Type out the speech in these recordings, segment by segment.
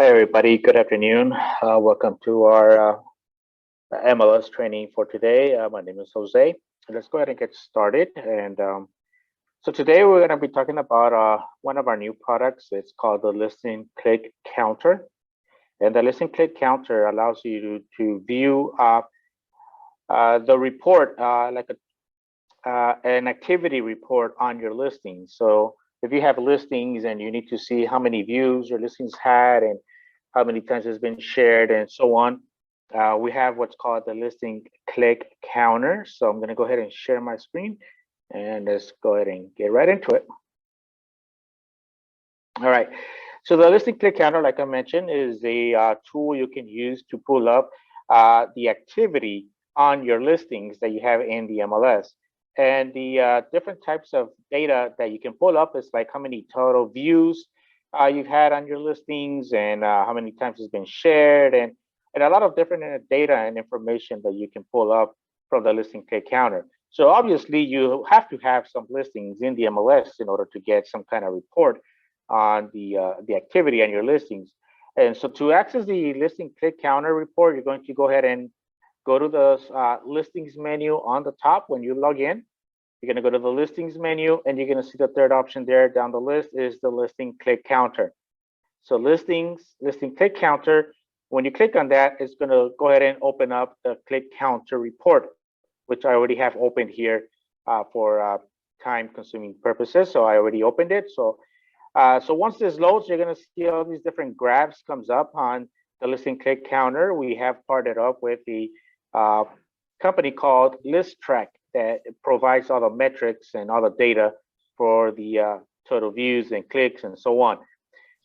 Hi, everybody. Good afternoon. Welcome to our MLS training for today. My name is Jose. Let's go ahead and get started. So today we're going to be talking about one of our new products. It's called the Listing Click Counter. And the Listing Click Counter allows you to view the report, an activity report on your listings. So if you have listings and you need to see how many views your listings had and how many times it's been shared and so on, we have what's called the listing click counter. So I'm going to go ahead and share my screen and let's go ahead and get right into it. All right. So the listing click counter, like I mentioned, is a tool you can use to pull up the activity on your listings that you have in the MLS. And the different types of data that you can pull up is like how many total views you've had on your listings and how many times it's been shared and a lot of different data and information that you can pull up from the listing click counter. So obviously you have to have some listings in the MLS in order to get some kind of report on the activity on your listings. And so to access the listing click counter report, you're going to go ahead and go to the listings menu on the top when you log in. You're going to go to the listings menu and you're going to see the third option there down the list is the listing click counter. So listing click counter, when you click on that, it's going to go ahead and open up the click counter report, which I already have opened here for time consuming purposes. So I already opened it. So once this loads, you're going to see all these different graphs comes up on the listing click counter. We have partnered up with the company called ListTrack that provides all the metrics and all the data for the total views and clicks and so on.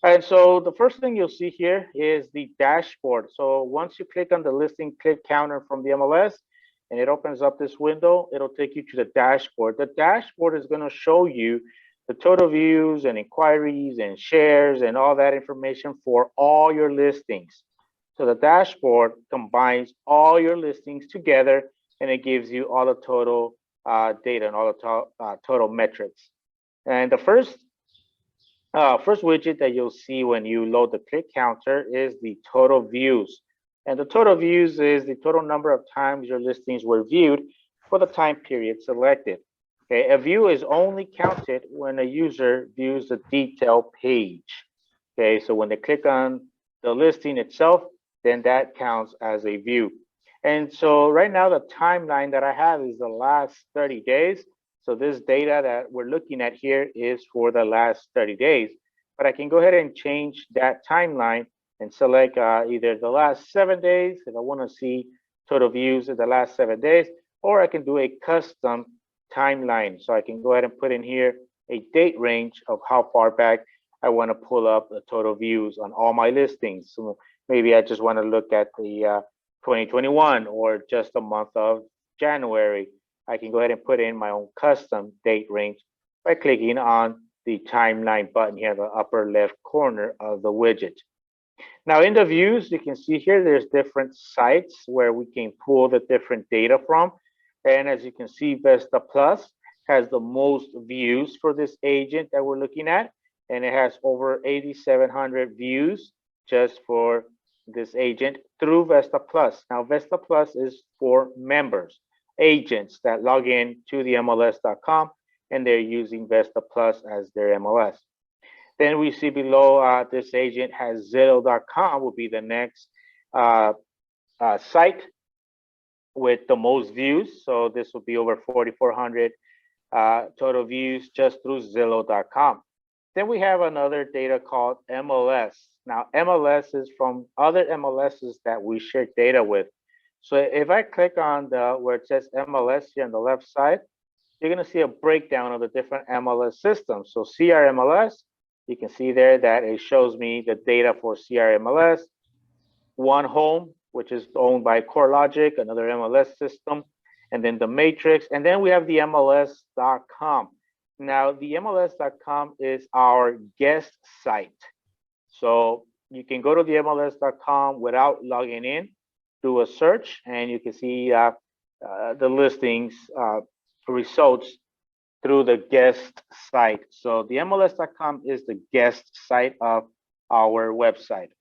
And so the first thing you'll see here is the dashboard. So once you click on the listing click counter from the MLS and it opens up this window, it'll take you to the dashboard. The dashboard is going to show you the total views and inquiries and shares and all that information for all your listings. So the dashboard combines all your listings together and it gives you all the total data and all the total metrics. And the first widget that you'll see when you load the click counter is the total views. And the total views is the total number of times your listings were viewed for the time period selected. Okay, a view is only counted when a user views the detail page. Okay, so when they click on the listing itself, then that counts as a view. And so right now, the timeline that I have is the last 30 days. So this data that we're looking at here is for the last 30 days. But I can go ahead and change that timeline and select either the last 7 days, if I want to see total views in the last 7 days, or I can do a custom timeline. So I can go ahead and put in here a date range of how far back I want to pull up the total views on all my listings. So maybe I just want to look at the 2021 or just the month of January. I can go ahead and put in my own custom date range by clicking on the timeline button here in the upper left corner of the widget. Now in the views, you can see here, there's different sites where we can pull the different data from. And as you can see, Vesta Plus has the most views for this agent that we're looking at. And it has over 8,700 views just for this agent through Vesta Plus. Now, Vesta Plus is for members, agents that log in to the MLS.com and they're using Vesta Plus as their MLS. Then we see below this agent has Zillow.com will be the next site with the most views. So this will be over 4,400 total views just through Zillow.com. Then we have another data called MLS. Now, MLS is from other MLSs that we share data with. So if I click on where it says MLS here on the left side, you're going to see a breakdown of the different MLS systems. So CRMLS, you can see there that it shows me the data for CRMLS, One Home, which is owned by CoreLogic, another MLS system, and then the Matrix. And then we have the MLS.com. Now, the MLS.com is our guest site. So you can go to the MLS.com without logging in, do a search, and you can see the listings results through the guest site. So the MLS.com is the guest site of our website.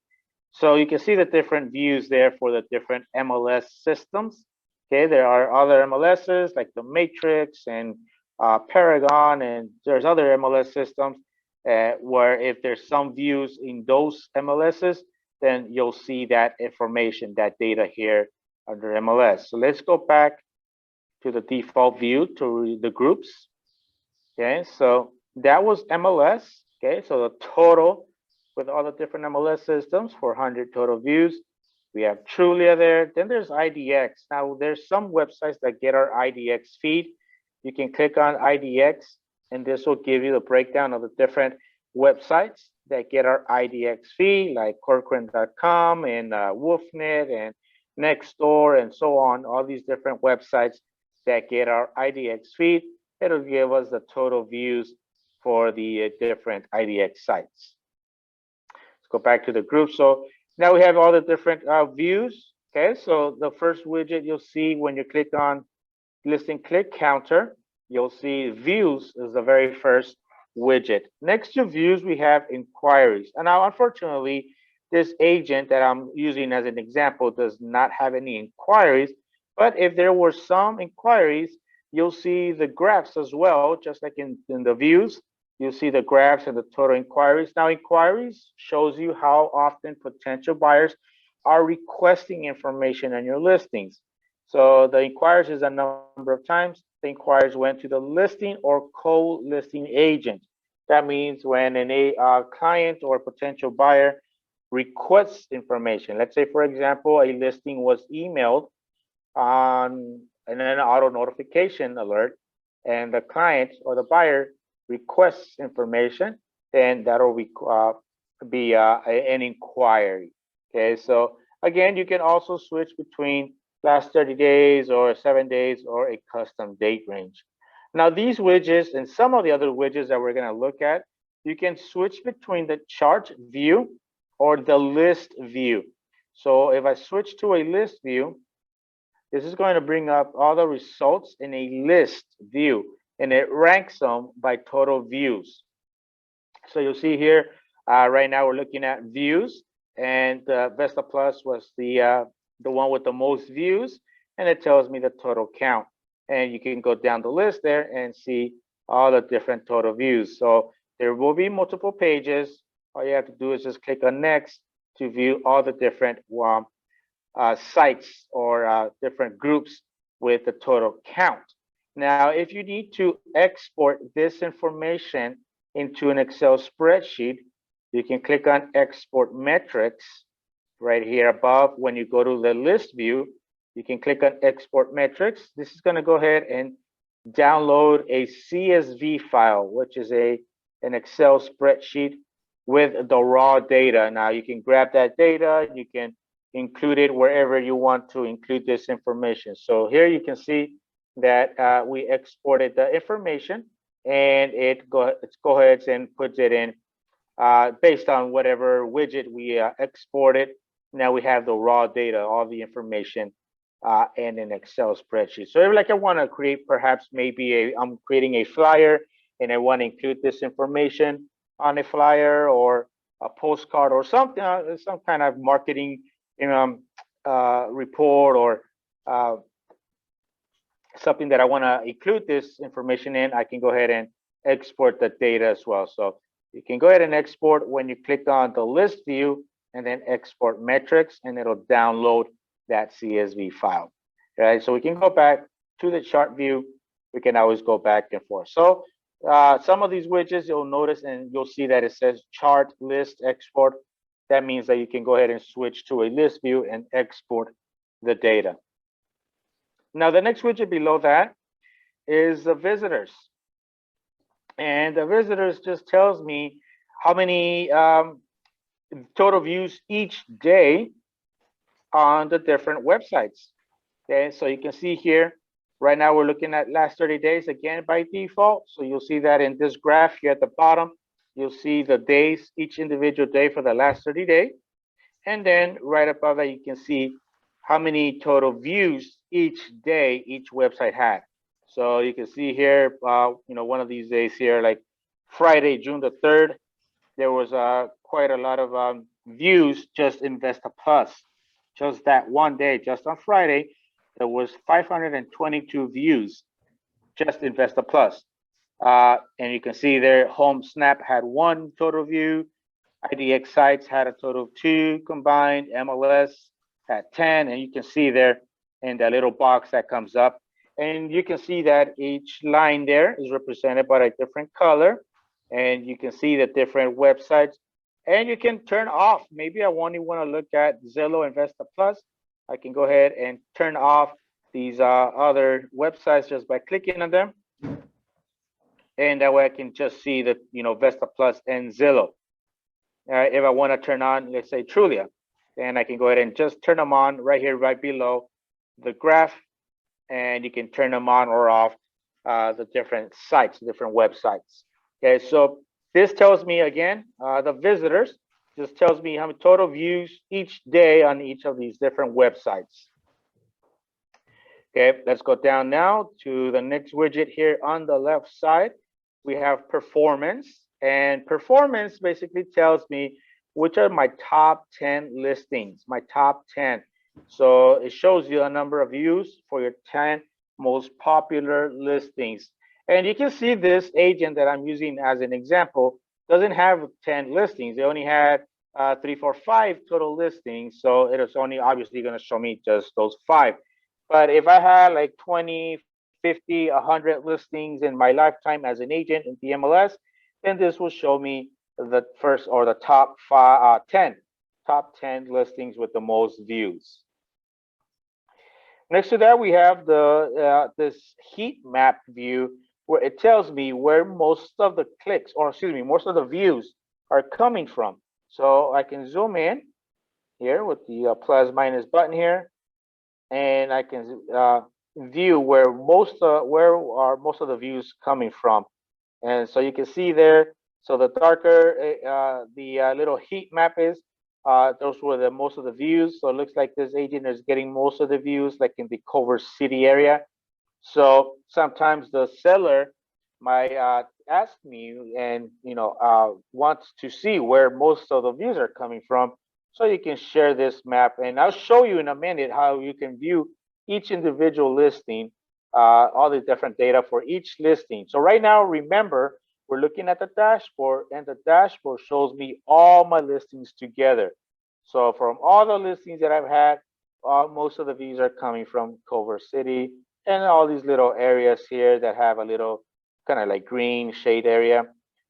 So you can see the different views there for the different MLS systems. Okay, there are other MLSs like the Matrix and Paragon, and there's other MLS systems where if there's some views in those MLSs, then you'll see that information, that data here under MLS. So let's go back to the default view to the groups. Okay, so that was MLS. Okay, so the total with all the different MLS systems, 400 total views. We have Trulia there. Then there's IDX. Now there's some websites that get our IDX feed. You can click on IDX, and this will give you the breakdown of the different websites that get our IDX feed, like Corcoran.com and Wolfnet and Nextdoor and so on. All these different websites that get our IDX feed. It'll give us the total views for the different IDX sites. Let's go back to the group. So now we have all the different views. Okay, so the first widget you'll see when you click on listing click counter, you'll see views is the very first widget. Next to views, we have inquiries. And now, unfortunately, this agent that I'm using as an example does not have any inquiries. But if there were some inquiries, you'll see the graphs as well, just like in the views. You'll see the graphs and the total inquiries. Now, inquiries shows you how often potential buyers are requesting information on your listings. So the inquiries is a number of times the inquiries went to the listing or co-listing agent. That means when a client or potential buyer requests information. Let's say, for example, a listing was emailed on an auto notification alert, and the client or the buyer requests information, then that'll be an inquiry. Okay, so again, you can also switch between last 30 days or 7 days or a custom date range. Now, these widgets and some of the other widgets that we're going to look at, you can switch between the chart view or the list view. So if I switch to a list view, this is going to bring up all the results in a list view, and it ranks them by total views. So you'll see here, right now we're looking at views, and Vesta Plus was the one with the most views, and it tells me the total count. And you can go down the list there and see all the different total views. So there will be multiple pages. All you have to do is just click on next to view all the different sites or different groups with the total count. Now, if you need to export this information into an Excel spreadsheet, you can click on export metrics right here above. When you go to the list view, you can click on export metrics. This is going to go ahead and download a CSV file, which is an Excel spreadsheet with the raw data. Now you can grab that data, you can include it wherever you want to include this information. So here you can see that we exported the information, and it go ahead and puts it in based on whatever widget we exported. Now we have the raw data, all the information in an Excel spreadsheet. So like I want to create perhaps maybe I'm creating a flyer and I want to include this information on a flyer or a postcard or something, some kind of marketing report or something that I want to include this information in, I can go ahead and export the data as well. So you can go ahead and export when you click on the list view and then export metrics, and it'll download that CSV file. Right, so we can go back to the chart view. We can always go back and forth. So some of these widgets you'll notice, and you'll see that it says chart list export. That means that you can go ahead and switch to a list view and export the data. Now, the next widget below that is the visitors. And the visitors just tells me how many total views each day on the different websites. Okay, so you can see here, right now we're looking at last 30 days again by default. So you'll see that in this graph here at the bottom, you'll see the days, each individual day for the last 30 days. And then right above that, you can see how many total views each day each website had. So you can see here, one of these days here, like Friday, June the 3rd, there was quite a lot of views just in Vesta Plus. Just that one day, just on Friday, there was 522 views just in Vesta Plus. And you can see there, Home Snap had 1 total view, IDX Sites had a total of 2 combined, MLS had 10, and you can see there in that little box that comes up. And you can see that each line there is represented by a different color. And you can see the different websites. And you can turn off. Maybe I only want to look at Zillow and Vesta Plus. I can go ahead and turn off these other websites just by clicking on them. And that way I can just see the, Vesta Plus and Zillow. If I want to turn on, let's say Trulia, then I can go ahead and just turn them on right here, right below the graph. And you can turn them on or off the different sites, different websites. Okay, so this tells me again, the visitors, just tells me how many total views each day on each of these different websites. Okay, let's go down now to the next widget here on the left side. We have performance, and performance basically tells me which are my top 10 listings, my top 10. So it shows you a number of views for your 10 most popular listings. And you can see this agent that I'm using as an example doesn't have 10 listings. They only had 3, 4, 5 total listings. So it is only obviously going to show me just those 5. But if I had like 20, 50, 100 listings in my lifetime as an agent in the MLS, then this will show me the first or the top 10 listings with the most views. Next to that, we have the this heat map view where it tells me where most of the clicks, or excuse me, most of the views are coming from. So I can zoom in here with the plus minus button here, and I can view where most are most of the views coming from. And so you can see there. So the darker the little heat map is, those were the most of the views. So it looks like this agent is getting most of the views, like in the Culver City area. So sometimes the seller might ask me and wants to see where most of the views are coming from. So you can share this map, and I'll show you in a minute how you can view each individual listing, all the different data for each listing. So right now, remember, we're looking at the dashboard, and the dashboard shows me all my listings together. So from all the listings that I've had, most of the views are coming from Culver City and all these little areas here that have a little kind of like green shade area.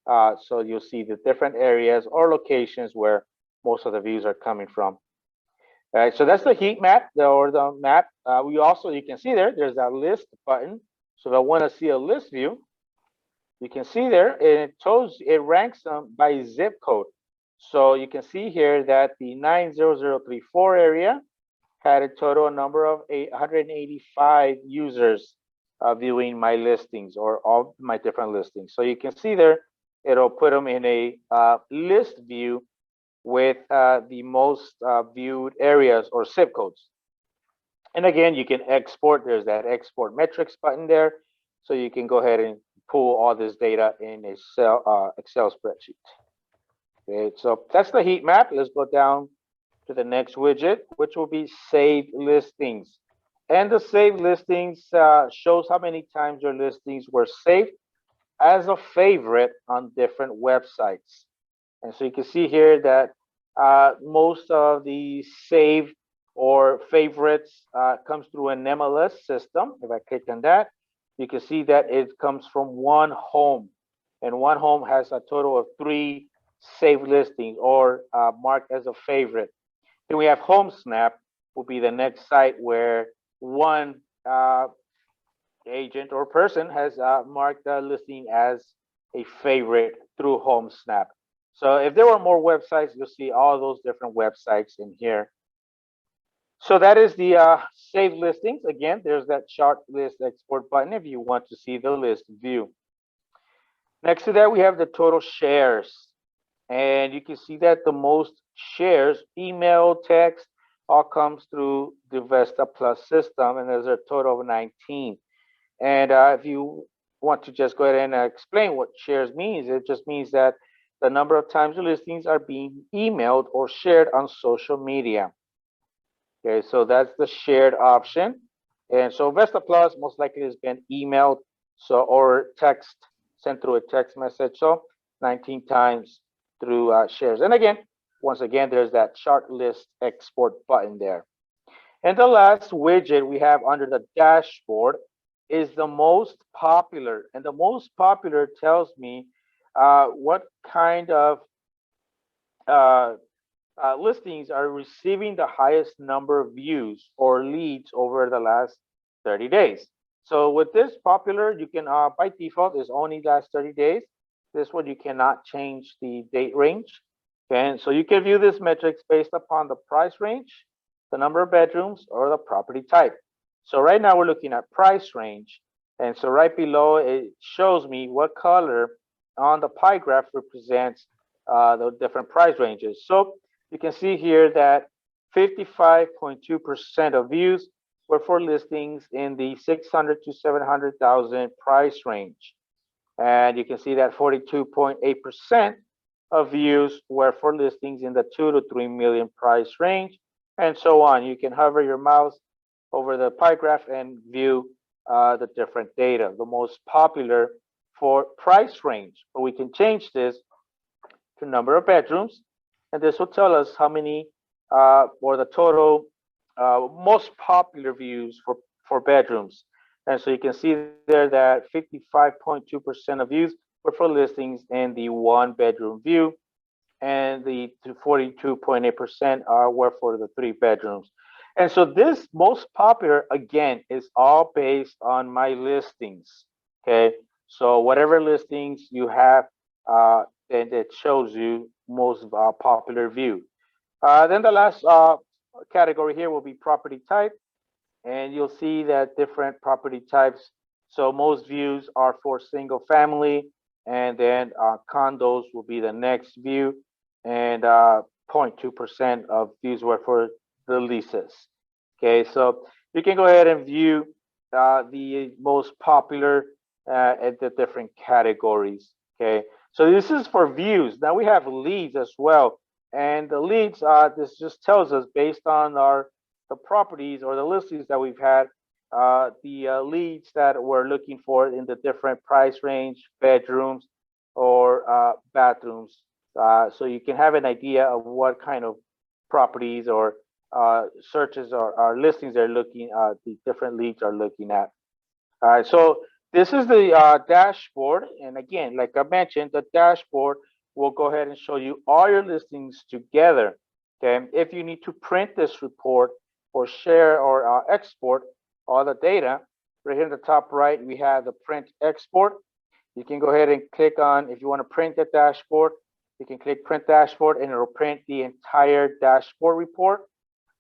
So you'll see the different areas or locations where most of the views are coming from. All right, so that's the heat map or the map. You can see there's that list button. So if I want to see a list view, you can see there, and it ranks them by zip code. So you can see here that the 90034 area had a total number of 185 users viewing my listings or all my different listings. So you can see there, it'll put them in a list view with the most viewed areas or zip codes. And again, you can export. There's that export metrics button there. So you can go ahead and pull all this data in a Excel spreadsheet. Okay, so that's the heat map. Let's go down to the next widget, which will be saved listings. And the saved listings shows how many times your listings were saved as a favorite on different websites. And so you can see here that most of the saved or favorites comes through an MLS system. If I click on that, you can see that it comes from one home, and one home has a total of 3 saved listings or marked as a favorite. Then we have HomeSnap, will be the next site where one agent or person has marked the listing as a favorite through HomeSnap. So if there were more websites, you'll see all those different websites in here. So that is the save listings. Again, there's that chart list export button if you want to see the list view. Next to that, we have the total shares. And you can see that the most shares, email, text, all comes through the Vesta Plus system, and there's a total of 19. And if you want to just go ahead and explain what shares means, it just means that the number of times your listings are being emailed or shared on social media. Okay, so that's the shared option. And so Vesta Plus most likely has been emailed, so or text, sent through a text message. So 19 times through shares. And again, once again, there's that chart list export button there. And the last widget we have under the dashboard is the most popular. And the most popular tells me what kind of uh, listings are receiving the highest number of views or leads over the last 30 days. So with this popular, you can, by default, is only last 30 days. This one, you cannot change the date range. Okay, and so you can view this metrics based upon the price range, the number of bedrooms, or the property type. So right now we're looking at price range. And so right below, it shows me what color on the pie graph represents the different price ranges. So you can see here that 55.2% of views were for listings in the 600 to 700,000 price range. And you can see that 42.8% of views were for listings in the 2 to 3 million price range, and so on. You can hover your mouse over the pie graph and view the different data, the most popular for price range. But we can change this to number of bedrooms, and this will tell us how many or the total most popular views for bedrooms. And so you can see there that 55.2% of views were for listings in the 1-bedroom view, and the 42.8% were for the 3 bedrooms. And so this most popular, again, is all based on my listings. Okay, so whatever listings you have, and it shows you most popular view. Then the last category here will be property type, and you'll see that different property types. So most views are for single family, and then condos will be the next view, and 0.2% of views were for the leases. Okay, so you can go ahead and view the most popular at the different categories. Okay, so this is for views. Now we have leads as well, and the leads, this just tells us based on the properties or the listings that we've had, the leads that we're looking for in the different price range, bedrooms, or bathrooms. So you can have an idea of what kind of properties or searches or listings they're looking at, the different leads are looking at. All right, so this is the dashboard. And again, like I mentioned, the dashboard will go ahead and show you all your listings together. Okay, if you need to print this report or share or export all the data, right here in the top right, we have the print export. You can go ahead and click on, if you want to print the dashboard, you can click print dashboard and it'll print the entire dashboard report.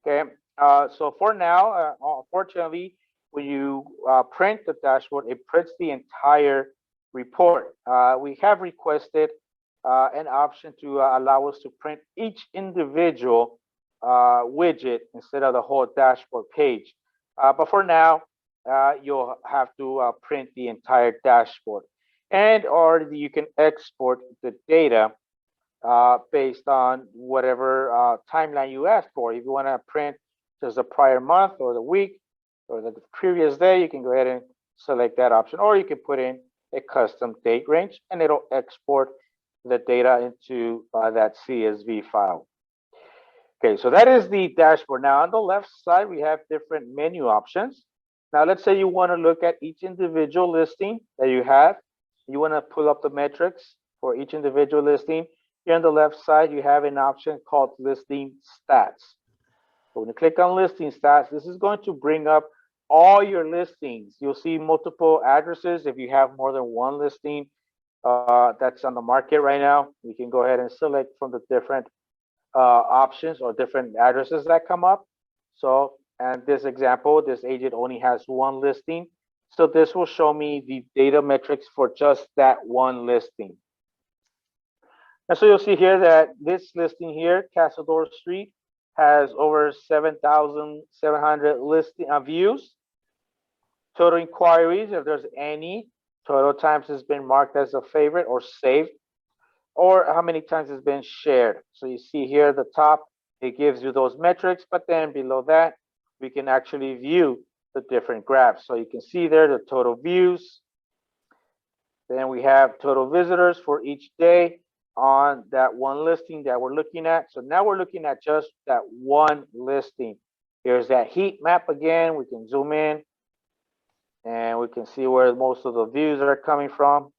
Okay, so for now, unfortunately, when you print the dashboard, it prints the entire report. We have requested an option to allow us to print each individual widget instead of the whole dashboard page. But for now, you'll have to print the entire dashboard, and or you can export the data based on whatever timeline you ask for. If you want to print just the prior month or the week or the previous day, you can go ahead and select that option, or you can put in a custom date range and it'll export the data into that CSV file. Okay, so that is the dashboard. Now on the left side, we have different menu options. Now let's say you want to look at each individual listing that you have. You want to pull up the metrics for each individual listing. Here on the left side, you have an option called listing stats. So when you click on listing stats, this is going to bring up all your listings. You'll see multiple addresses. If you have more than one listing that's on the market right now, you can go ahead and select from the different options or different addresses that come up. So, and this example, this agent only has one listing. So this will show me the data metrics for just that one listing. And so you'll see here that this listing here, Castledor Street, has over 7,700 listing views. Total inquiries, if there's any, total times has been marked as a favorite or saved. or how many times it's been shared. So you see here at the top, it gives you those metrics, but then below that, we can actually view the different graphs. So you can see there the total views. Then we have total visitors for each day on that one listing that we're looking at. So now we're looking at just that one listing. Here's that heat map again. We can zoom in and we can see where most of the views are coming from.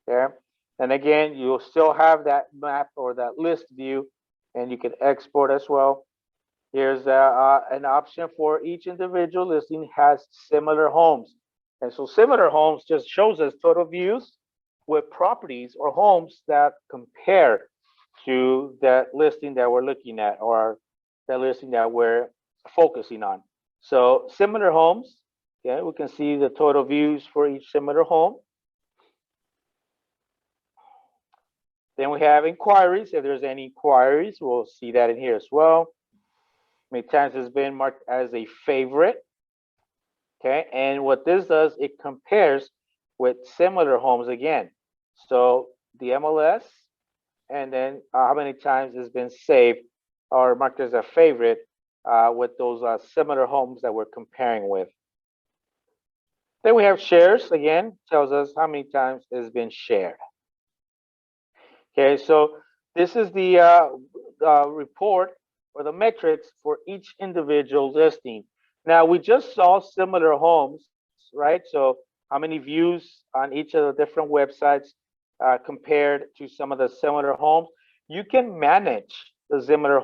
There. And again, you'll still have that map or that list view, and you can export as well. Here's an option for each individual listing has similar homes. And so similar homes just shows us total views with properties or homes that compare to that listing that we're looking at or that listing that we're focusing on. So similar homes, okay, we can see the total views for each similar home. Then we have inquiries. If there's any inquiries, we'll see that in here as well. Many times it's been marked as a favorite. Okay, and what this does, it compares with similar homes again. So the MLS, and then how many times it's been saved or marked as a favorite with those similar homes that we're comparing with. Then we have shares, again, tells us how many times it's been shared. Okay, so this is the report or the metrics for each individual listing. Now, we just saw similar homes, right? So how many views on each of the different websites compared to some of the similar homes. You can manage the similar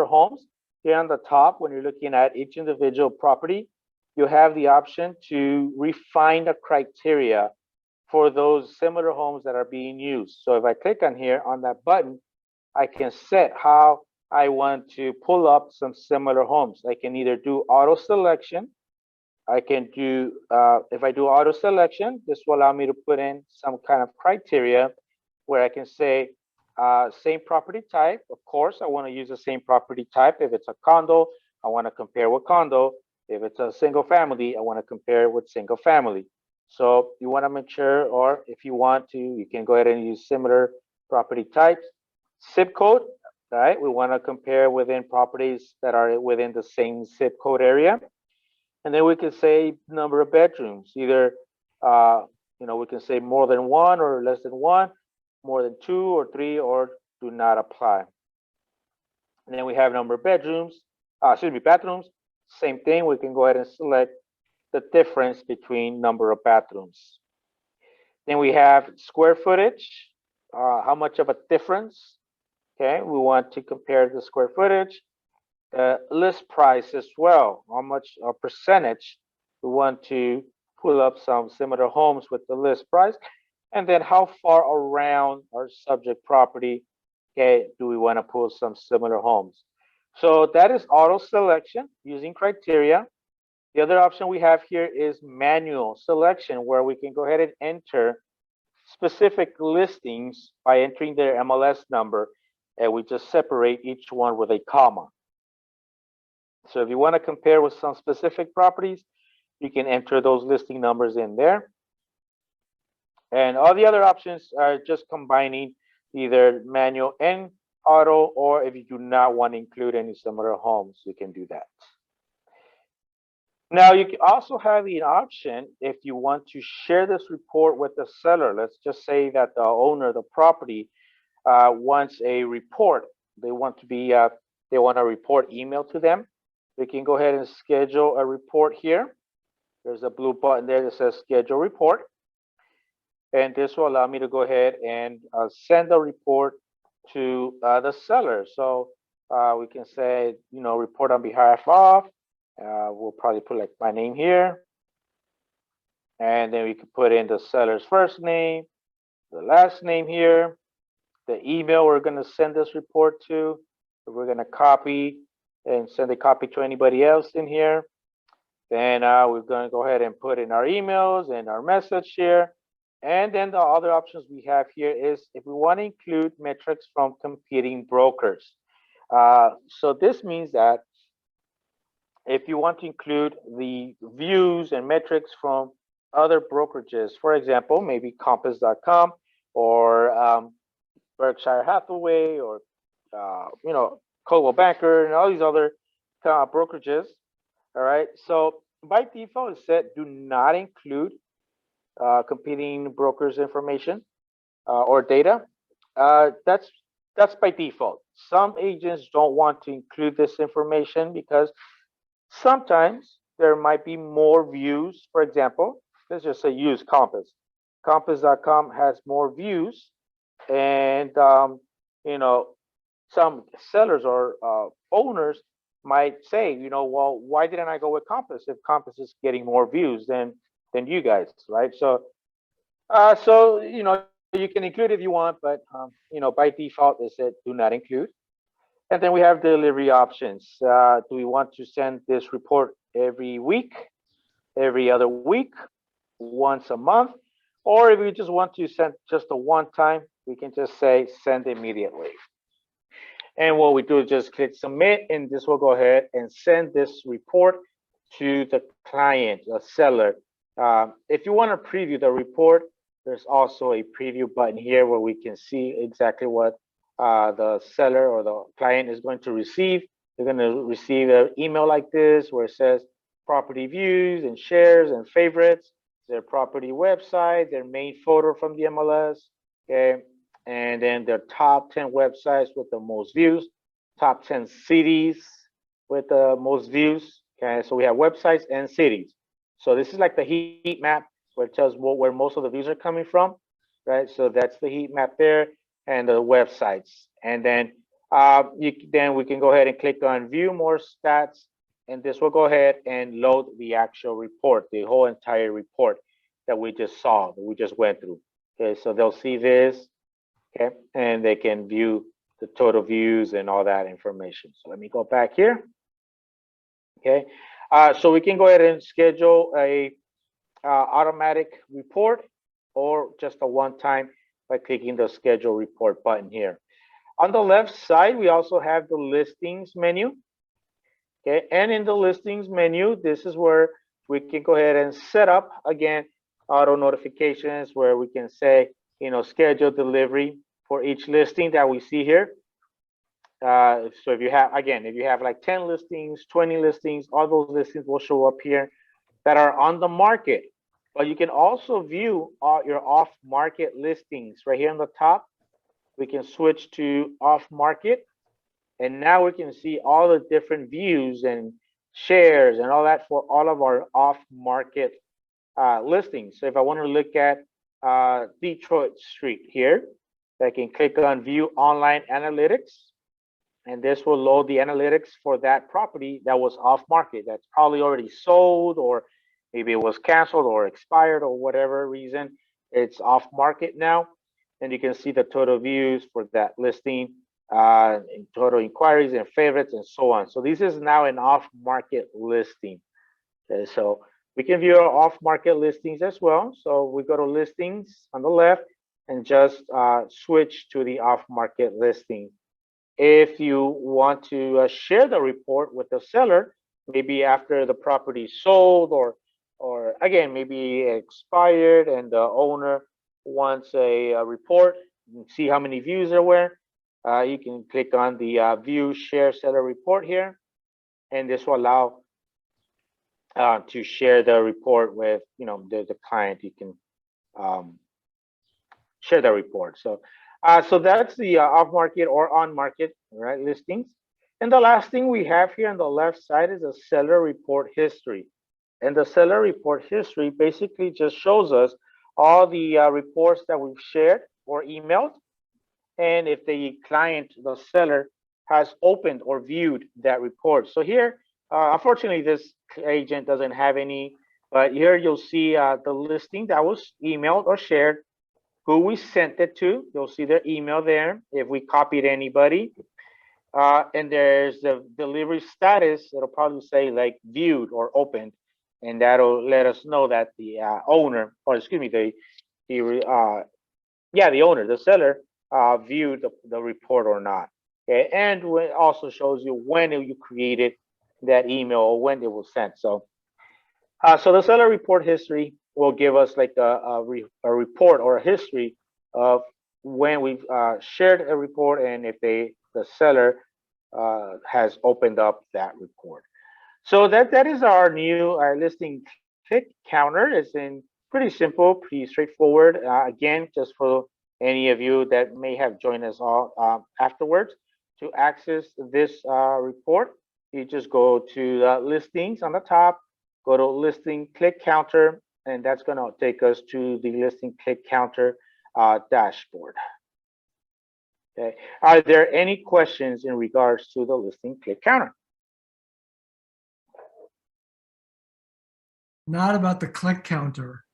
homes here on the top. When you're looking at each individual property, you have the option to refine the criteria for those similar homes that are being used. So if I click on here on that button, I can set how I want to pull up some similar homes. I can either do auto selection. I can do, if I do auto selection, this will allow me to put in some kind of criteria where I can say same property type. Of course, I want to use the same property type. If it's a condo, I want to compare with condo. If it's a single family, I want to compare with single family. So you want to make sure, or if you want to, you can go ahead and use similar property types. Zip code, right? We want to compare within properties that are within the same zip code area. And then we can say number of bedrooms, either, we can say more than one or less than one, more than two or three, or do not apply. And then we have number of bedrooms, bathrooms. Same thing, we can go ahead and select the difference between number of bathrooms. Then we have square footage, how much of a difference. Okay, we want to compare the square footage. List price as well, how much percentage we want to pull up some similar homes with the list price, and then how far around our subject property, okay, do we want to pull some similar homes. So that is auto selection using criteria. The other option we have here is manual selection, where we can go ahead and enter specific listings by entering their MLS number, and we just separate each one with a comma. So if you want to compare with some specific properties, you can enter those listing numbers in there. And all the other options are just combining either manual and auto, or if you do not want to include any similar homes, you can do that. Now, you can also have the option if you want to share this report with the seller. Let's just say that the owner of the property wants a report. They want a report emailed to them. We can go ahead and schedule a report here. There's a blue button there that says schedule report. And this will allow me to go ahead and send a report to the seller. So we can say, report on behalf of. We'll probably put like my name here. And then we can put in the seller's first name, the last name here, the email we're going to send this report to. We're going to copy and send a copy to anybody else in here. Then we're going to go ahead and put in our emails and our message here. And then the other options we have here is if we want to include metrics from competing brokers. So this means that if you want to include the views and metrics from other brokerages, for example, maybe compass.com, or Berkshire Hathaway, or Coldwell Banker, and all these other brokerages. All right. So by default, it said do not include competing brokers' information or data. That's by default. Some agents don't want to include this information because sometimes there might be more views. For example, let's just say use Compass. Compass.com has more views, and you know, some sellers or owners might say, well, why didn't I go with Compass if Compass is getting more views than you guys, right? So you can include if you want, but by default it said do not include. And then we have delivery options. Do we want to send this report every week, every other week, once a month, or if we just want to send just a one time, we can just say send immediately. And what we do is just click submit, and this will go ahead and send this report to the client, the seller. If you want to preview the report, there's also a preview button here where we can see exactly what the seller or the client is going to receive. They're going to receive an email like this where it says property views and shares and favorites, their property website, their main photo from the MLS, okay, and then their top 10 websites with the most views, top 10 cities with the most views. Okay, so we have websites and cities. So this is like the heat map where it tells where most of the views are coming from, right? So that's the heat map there, and the websites. And then then we can go ahead and click on view more stats, and this will go ahead and load the actual report, the whole entire report that we just saw, that we just went through. Okay, so they'll see this, okay, and they can view the total views and all that information. So let me go back here. Okay, so we can go ahead and schedule a automatic report or just a one-time by clicking the schedule report button here. On the left side, we also have the listings menu. Okay, and in the listings menu, this is where we can go ahead and set up again auto notifications where we can say, schedule delivery for each listing that we see here. So if you have like 10 listings, 20 listings, all those listings will show up here that are on the market. But you can also view all your off-market listings right here on the top. We can switch to off-market, and now we can see all the different views and shares and all that for all of our off-market listings. So if I want to look at Detroit Street here, I can click on View Online Analytics, and this will load the analytics for that property that was off-market, that's probably already sold, or maybe it was canceled or expired or whatever reason. It's off-market now, and you can see the total views for that listing, total inquiries and favorites and so on. So this is now an off-market listing. Okay, so we can view our off-market listings as well. So we go to listings on the left and just switch to the off-market listing. If you want to share the report with the seller, maybe after the property sold or again, maybe expired and the owner wants a report and see how many views there were, you can click on the view share seller report here, and this will allow to share the report with the client. You can share the report. So that's the off-market or on-market, right, listings. And the last thing we have here on the left side is a seller report history. And the seller report history basically just shows us all the reports that we've shared or emailed, and if the client, the seller, has opened or viewed that report. So here, unfortunately, this agent doesn't have any, but here you'll see the listing that was emailed or shared, who we sent it to. You'll see their email there, if we copied anybody. And there's the delivery status. It'll probably say like viewed or opened, and that'll let us know that the owner, or excuse me, the owner, the seller, viewed the report or not. Okay, and it also shows you when you created that email or when it was sent. So, so the seller report history will give us like a report or a history of when we've shared a report and if the seller has opened up that report. So that is our new listing click counter. It's in pretty simple, pretty straightforward. Again, just for any of you that may have joined us all afterwards, to access this report, you just go to listings on the top, go to listing click counter, and that's going to take us to the listing click counter dashboard. Okay. Are there any questions in regards to the listing click counter? Not about the click counter.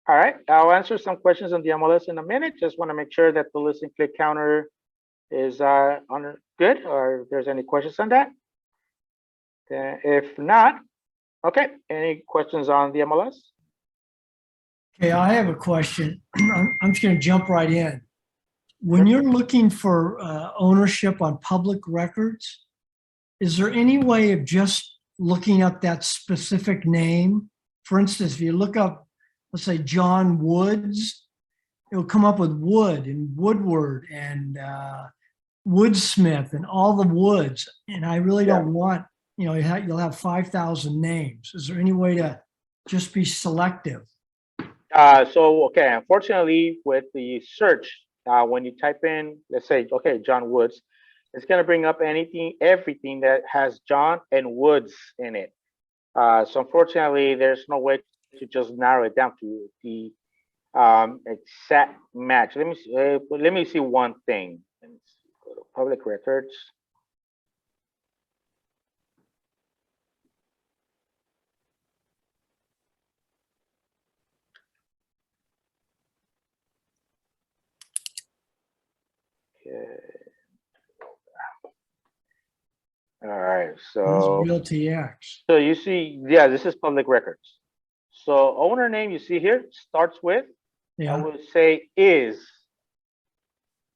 All right, I'll answer some questions on the MLS in a minute. Just want to make sure that the listing click counter is on good, or if there's any questions on that. If not, okay, any questions on the MLS? Okay, I have a question. I'm just going to jump right in. When you're looking for ownership on public records, is there any way of just looking up that specific name? For instance, if you look up, let's say, John Woods, it'll come up with Wood and Woodward and Woodsmith and all the Woods. And I really don't want, you know, you'll have 5,000 names. Is there any way to just be selective? Okay, unfortunately, with the search, when you type in, let's say, okay, John Woods, it's going to bring up everything that has John and Woods in it. So unfortunately, there's no way to just narrow it down to the exact match. Let me see one thing. Let me see, go to public records. Okay. All right, so RealtyX. So you see, yeah, this is public records. So owner name you see here starts with, I would say is,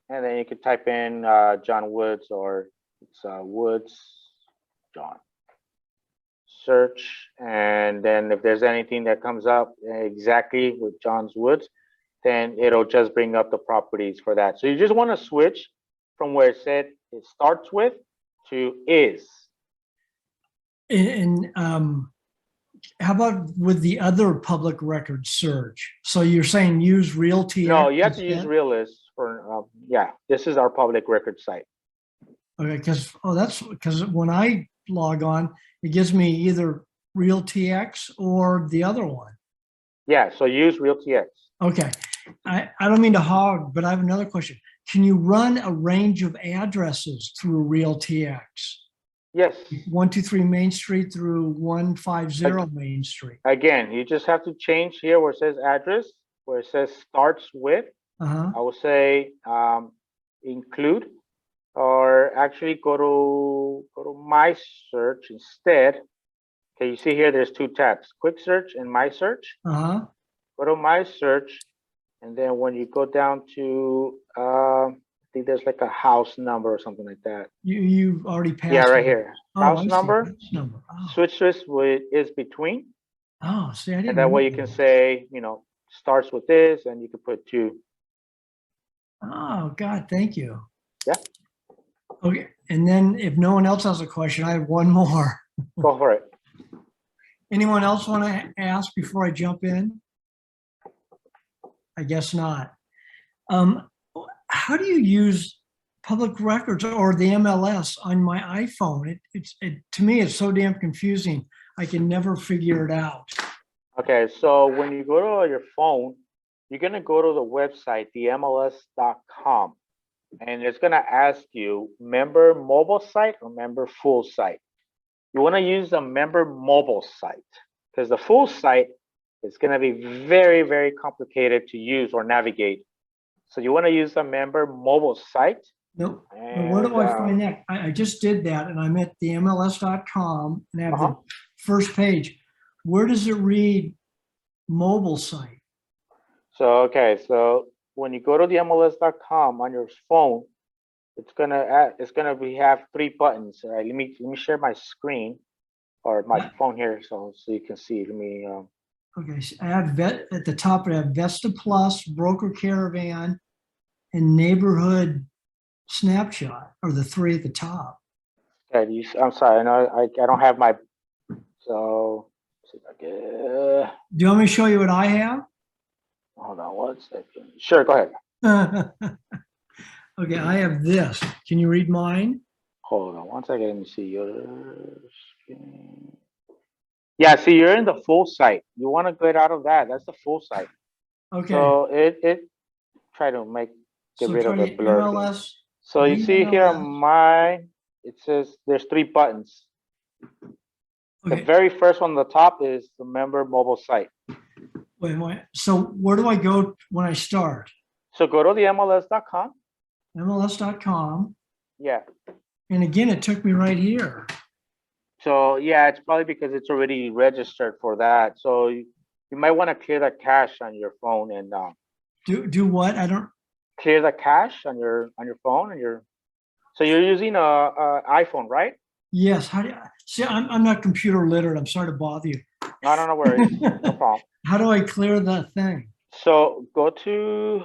and then you could type in John Woods, or it's Woods John. Search, and then if there's anything that comes up exactly with John's Woods, then it'll just bring up the properties for that. So you just want to switch from where it said it starts with to is. And how about with the other public record search? So you're saying use RealtyX? No, you have to use Realist for, yeah, this is our public record site. Okay, because when I log on, it gives me either RealtyX or the other one. Yeah, so use RealtyX. Okay, I don't mean to hog, but I have another question. Can you run a range of addresses through RealtyX? Yes. 123 Main Street through 150 Main Street. Again, you just have to change here where it says address, where it says starts with. I will say include, or actually go to my search instead. Okay, you see here there's two tabs: quick search and my search. Go to my search, and then when you go down to I think there's like a house number or something like that. You've already passed. Yeah, right here. House number. House number. Switch this with is between. Oh, see, I didn't. And that way you can say, you know, starts with this, and you can put two. Oh God, thank you. Yeah. Okay, and then if no one else has a question, I have one more. Go for it. Anyone else want to ask before I jump in? I guess not. How do you use public records or the MLS on my iPhone? To me, it's so damn confusing. I can never figure it out. Okay, so when you go to your phone, you're going to go to the website, themls.com, and it's going to ask you member mobile site or member full site. You want to use the member mobile site, because the full site is going to be very, very complicated to use or navigate. So you want to use the member mobile site. Nope. Where do I find that? I just did that, and I'm at the MLS.com and have the first page. Where does it read mobile site? So so when you go to the MLS.com on your phone, it's gonna have three buttons. All right, let me share my screen or my phone here so you can see. Let me Okay, so I have at the top, I have Vesta Plus, Broker Caravan, and Neighborhood Snapshot, or the three at the top. Okay, I'm sorry, I know I don't have my, so, see if I can, Do you want me to show you what I have? hold on one second. Sure, go ahead. Okay, I have this. Can you read mine? Hold on one second, let me see your screen. Yeah, see, you're in the full site. You want to get out of that. That's the full site. Okay. So it try to get So rid of the try blur thing. MLS. So you see here on mine, it says there's 3 buttons. The Okay, very first one on the top is the member mobile site. wait. So where do I go when I start? So go to the MLS.com. MLS.com. Yeah. And again, it took me right here. So yeah, it's probably because it's already registered for that. So you might want to clear the cache on your phone and Do what? I don't. clear the cache on your phone and your. So you're using a iPhone, right? Yes. How do you, see? I'm not computer literate. I'm sorry to bother you. No worries, no problem. How do I clear that thing? So go to,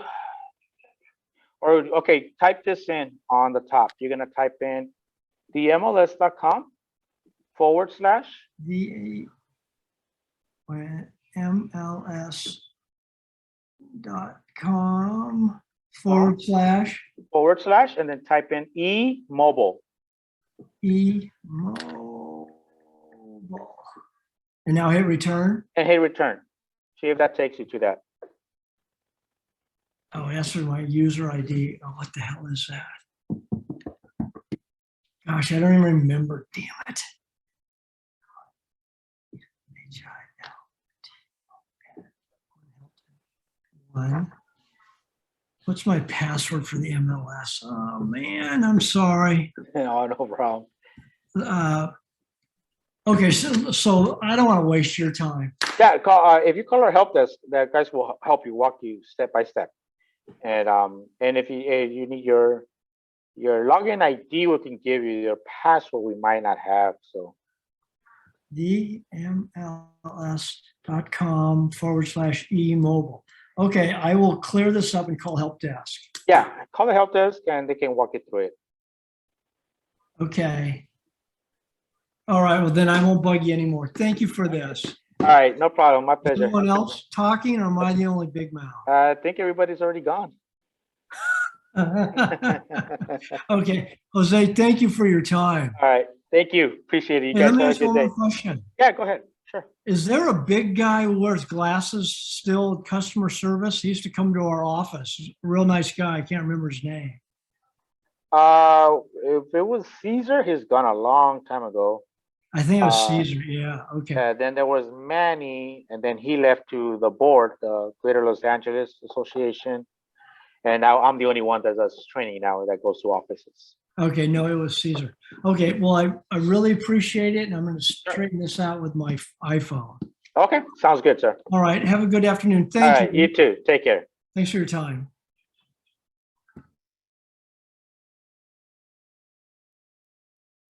or okay, type this in on the top. You're gonna type in the MLS.com / The MLS.com / and then type in e-mobile. e-mobile. And now hit return. And hit return. See if that takes you to that. Oh, that's for my user ID. Oh, what the hell is that? Gosh, I don't even remember. Damn it. One. What's my password for the MLS? Oh man, I'm sorry. No problem. Okay, so I don't want to waste your time. Yeah, if you call our help desk, the guys will help you, walk you step by step. And if you need your login ID, we can give you. Your password we might not have. So The MLS.com / e-mobile. Okay, I will clear this up and call help desk. yeah, call the help desk and they can walk you through it. Okay. All right, well then I won't bug you anymore. Thank you for this. All right, no problem. My pleasure. Anyone else talking, or am I the only big mouth? I think everybody's already gone. Okay, Jose, thank you for your time. All right, thank you. Appreciate it. You Hey, guys let me have a ask you good one day. more question. Yeah, go ahead. Sure. Is there a big guy who wears glasses still at customer service? He used to come to our office. Real nice guy. I can't remember his name. If it was Caesar, he's gone a long time ago. I think it was Caesar. Yeah. Okay. Then there was Manny, and then he left to the board, the Greater Los Angeles Association. And now I'm the only one that does training now that goes to offices. Okay. No, it was Caesar. Okay. Well, I really appreciate it. And I'm going to straighten this out with my iPhone. Okay. Sounds good, sir. All right. Have a good afternoon. All Thank right. you. You too. Take care. Thanks for your time.